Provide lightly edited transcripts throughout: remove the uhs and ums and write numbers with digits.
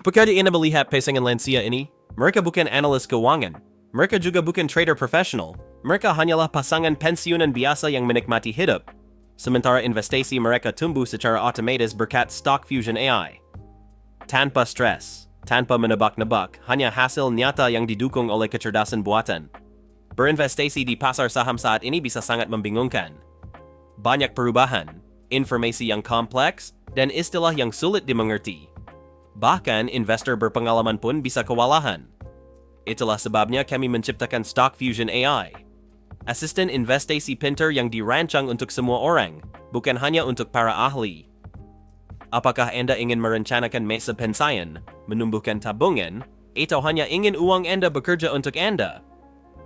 Pagka Anda melihat pasangan lansia ini, mereka bukan analis keuangan. Mereka juga bukan trader profesional. Mereka hanyalah pasangan pensiunan biasa yang menikmati hidup. Sementara investasi mereka tumbuh secara otomatis berkat StockFusionAI. Tanpa stres, tanpa menebak-nebak, hanya hasil nyata yang didukung oleh kecerdasan buatan. Berinvestasi di pasar saham saat ini bisa sangat membingungkan. Banyak perubahan, informasi yang kompleks, dan istilah yang sulit dimengerti. Bahkan investor berpengalaman pun bisa kewalahan. Itulah sebabnya kami menciptakan StockFusionAI, asisten investasi pintar yang dirancang untuk semua orang, bukan hanya untuk para ahli. Apakah Anda ingin merencanakan masa pensiun, menumbuhkan tabungan, atau hanya ingin uang Anda bekerja untuk Anda?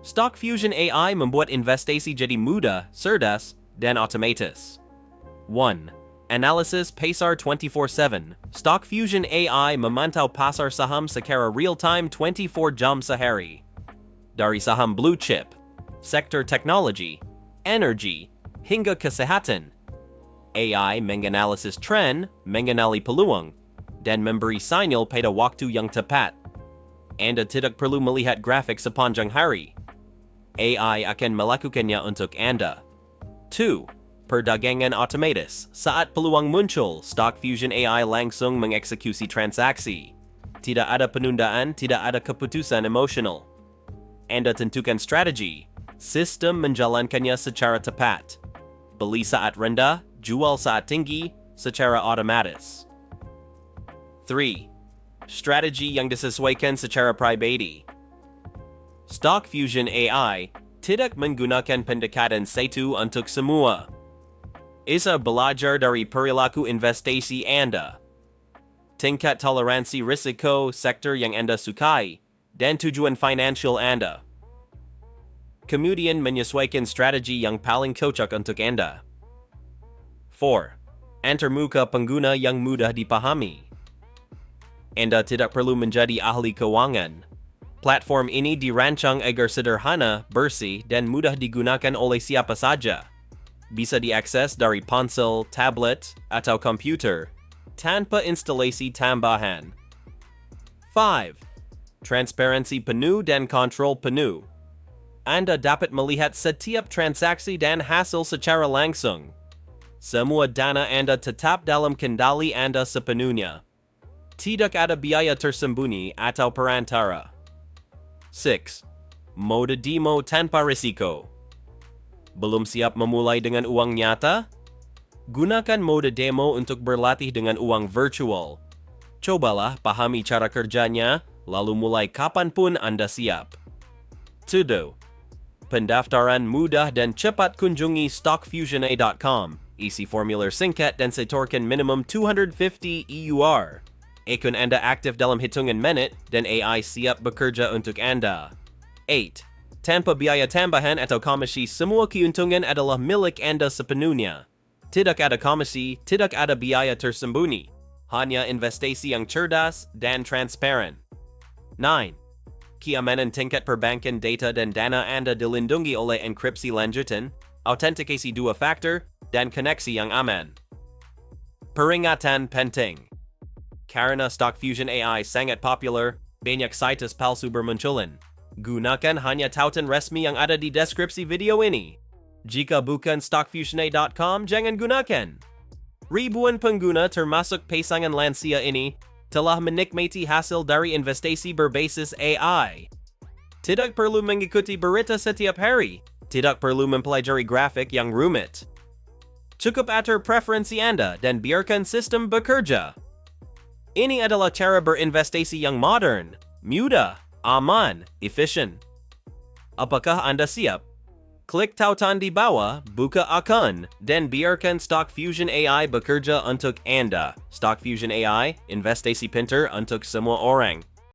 StockFusionAI membuat investasi jadi mudah, cerdas, dan otomatis. 1. Analisis pasar 24/7. StockFusionAI memantau pasar saham secara real-time 24 jam sehari. Dari saham blue chip, sektor teknologi, energi, hingga kesehatan. AI menganalisis tren, mengenali peluang, dan memberi sinyal pada waktu yang tepat. Anda tidak perlu melihat grafik sepanjang hari. AI akan melakukannya untuk Anda. 2. Perdagangan otomatis. Saat peluang muncul, StockFusionAI langsung mengeksekusi transaksi. Tidak ada penundaan, tidak ada keputusan emosional. Anda tentukan strategi. Sistem menjalankannya secara tepat. Beli saat rendah, jual saat tinggi, secara otomatis. 3. Strategi yang disesuaikan secara pribadi. StockFusionAI tidak menggunakan pendekatan satu untuk semua. Isa belajar dari perilaku investasi Anda, tingkat toleransi risiko, sektor yang Anda sukai, dan tujuan financial Anda. Kemudian menyesuaikan strategi yang paling cocok untuk Anda. 4. Antarmuka pengguna yang mudah dipahami. Anda tidak perlu menjadi ahli keuangan. Platform ini dirancang agar sederhana, bersih, dan mudah digunakan oleh siapa saja. Bisa diakses dari ponsel, tablet, atau komputer, tanpa instalasi tambahan. 5. Transparansi penuh dan kontrol penuh. Anda dapat melihat setiap transaksi dan hasil secara langsung. Semua dana Anda tetap dalam kendali Anda sepenuhnya. Tidak ada biaya tersembunyi atau perantara. 6. Mode demo tanpa risiko. Belum siap memulai dengan uang nyata? Gunakan mode demo untuk berlatih dengan uang virtual. Cobalah pahami cara kerjanya, lalu mulai kapanpun Anda siap. 2. Pendaftaran mudah dan cepat. Kunjungi StockFusionAI.com. Isi formulir singkat dan setorkan minimum 250 EUR. Akun Anda aktif dalam hitungan menit dan AI siap bekerja untuk Anda. 8. Tanpa biaya tambahan atau komisi, semua keuntungan adalah milik Anda sepenuhnya. Tidak ada komisi, tidak ada biaya tersembunyi. Hanya investasi yang cerdas dan transparan. 9. Keamanan tingkat perbankan. Data dan dana Anda dilindungi oleh enkripsi lanjutan, autentikasi 2 faktor, dan koneksi yang aman. Peringatan penting. Karena StockFusionAI sangat populer, banyak situs palsu bermunculan. Gunakan hanya tautan resmi yang ada di deskripsi video ini. Jika bukan StockFusionAI.com, jangan gunakan. Ribuan pengguna termasuk pasangan lansia ini telah menikmati hasil dari investasi berbasis AI. Tidak perlu mengikuti berita setiap hari. Tidak perlu mempelajari grafik yang rumit. Cukup atur preferensi Anda dan biarkan sistem bekerja. Ini adalah cara berinvestasi yang modern, mudah, aman, efisien. Apakah Anda siap? Klik tautan di bawah, buka akun, dan biarkan StockFusionAI bekerja untuk Anda. StockFusionAI, investasi pintar untuk semua orang.